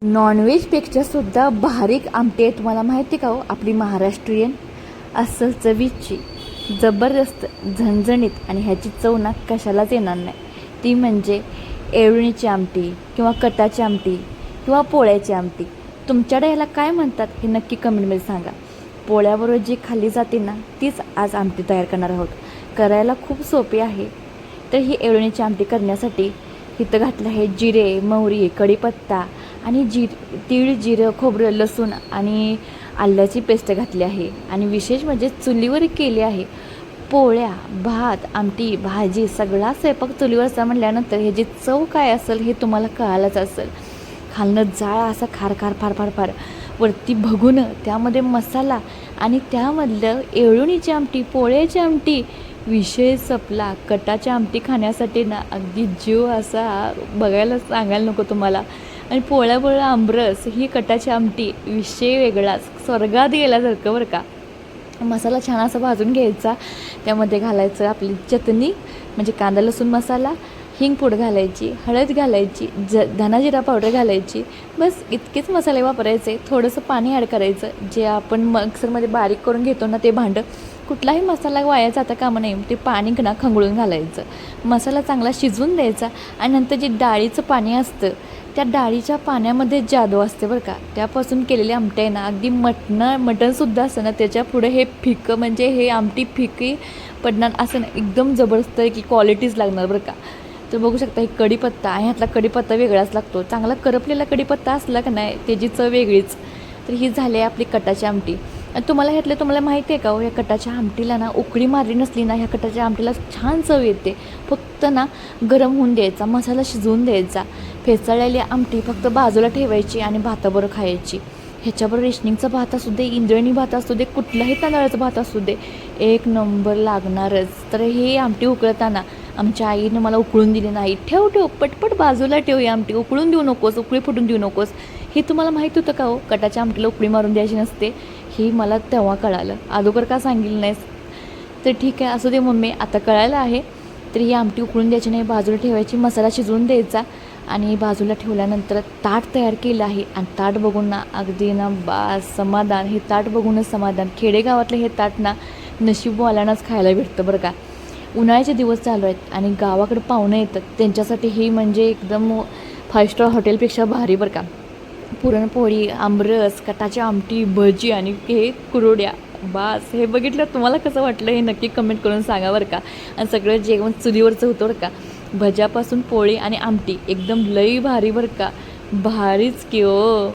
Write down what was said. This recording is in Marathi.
नॉनव्हेजपेक्षा सुद्धा भारी आमटी आहे. तुम्हाला माहिती का हो? आपली महाराष्ट्रीयन अस्सल चवीची, जबरदस्त, झणझणीत आणि ह्याची चव ना कशालाच येणार नाही. ती म्हणजे एवळणीची आमटी किंवा कटाची आमटी किंवा पोळ्याची आमटी. तुमच्याकडे ह्याला काय म्हणतात हे नक्की कमेंटमध्ये सांगा. पोळ्याबरोबर जी खाल्ली जाते ना तीच आज आमटी तयार करणार आहोत. करायला खूप सोपी आहे. तर ही एवळणीची आमटी करण्यासाठी इथं घातलं आहे जिरे, मोहरी, कढीपत्ता आणि तीळ, जिरं, खोबरं, लसूण आणि आल्याची पेस्ट घातली आहे. आणि विशेष म्हणजे चुलीवर केली आहे. पोळ्या, भात, आमटी, भाजी सगळा स्वयंपाक चुलीवरचा म्हटल्यानंतर ह्याची चव काय असेल हे तुम्हाला कळालंच असेल. खालनं जाळ असा खार खार फार फार फार, वरती भगून त्यामध्ये मसाला आणि त्यामधलं एवळणीची आमटी, पोळ्याची आमटी, विषय संपला. कटाची आमटी खाण्यासाठी ना अगदी जीव असा बघायला सांगायला नको तुम्हाला. आणि पोळ्याबरोबर आमरस, ही कटाची आमटी विषय वेगळाच, स्वर्गात गेल्यासारखं बरं का. मसाला छान असा भाजून घ्यायचा, त्यामध्ये घालायचं आपली चटणी म्हणजे कांदा लसूण मसाला, हिंग पूड घालायची, हळद घालायची, धना जिरा पावडर घालायची. बस इतकेच मसाले वापरायचे. थोडंसं पाणी ॲड करायचं, जे आपण मिक्सरमध्ये बारीक करून घेतो ना ते भांडं. कुठलाही मसाला वाया जाता कामा नये, ते पाणी ना खंगळून घालायचं. मसाला चांगला शिजवून द्यायचा आणि नंतर जे डाळीचं पाणी असतं त्या डाळीच्या पाण्यामध्ये जादू असते बरं का. त्यापासून केलेली आमटी आहे ना अगदी मटणसुद्धा असतं ना त्याच्या पुढे हे फिकं म्हणजे हे आमटी फिकी पडणार असं ना एकदम जबरदस्त की क्वालिटीज लागणार बरं का. तर बघू शकता ही कढीपत्ता आहे, ह्यातला कढीपत्ता वेगळाच लागतो. चांगला करपलेला कढीपत्ता असला का नाही त्याची चव वेगळीच. तर ही झाली आहे आपली कटाची आमटी. आणि तुम्हाला माहिती आहे का हो, या कटाच्या आमटीला ना उकळी मारली नसली ना ह्या कटाच्या आमटीला छान चव येते. फक्त ना गरम होऊन द्यायचा, मसाला शिजवून द्यायचा. फेसाळलेली आमटी फक्त बाजूला ठेवायची आणि भाताबरोबर खायची. ह्याच्याबरोबर रेशनिंगचा भात असू दे, इंद्रायणी भात असू दे, कुठलाही तांदळाचा भात असू दे, एक नंबर लागणारच. तर ही आमटी उकळताना आमच्या आईनं मला उकळून दिली नाही. ठेव पटपट बाजूला ठेव, ही आमटी उकळून देऊ नकोस, उकळी फुटून देऊ नकोस. हे तुम्हाला माहीत होतं का हो? कटाच्या आमटीला उकळी मारून द्यायची नसते. ही मला तेव्हा कळालं, अगोदर का सांगितलं नाहीस? तर ठीक आहे, असू दे मम्मी, आता कळायला आहे. तर ही आमटी उकळून द्यायची नाही, बाजूला ठेवायची, मसाला शिजवून द्यायचा. आणि बाजूला ठेवल्यानंतर ताट तयार केलं आहे. आणि ताट बघून ना अगदी ना समाधान. हे ताट बघूनच समाधान. खेडेगावातलं हे ताट ना नशीबवाल्यांनाच खायला भेटतं बरं का. उन्हाळ्याचे दिवस चालू आहेत आणि गावाकडे पाहुणे येतात, त्यांच्यासाठी हे म्हणजे एकदम 5 स्टार हॉटेलपेक्षा भारी बरं का. पुरणपोळी, आमरस, कटाची आमटी, भजी आणि हे कुरड्या. बास, हे बघितलं तुम्हाला कसं वाटलं हे नक्की कमेंट करून सांगा बरं का. आणि सगळं जेवण चुलीवरचं होतं बरं का. भज्यापासून पोळी आणि आमटी एकदम लई भारी बरं का. भारीच की हो.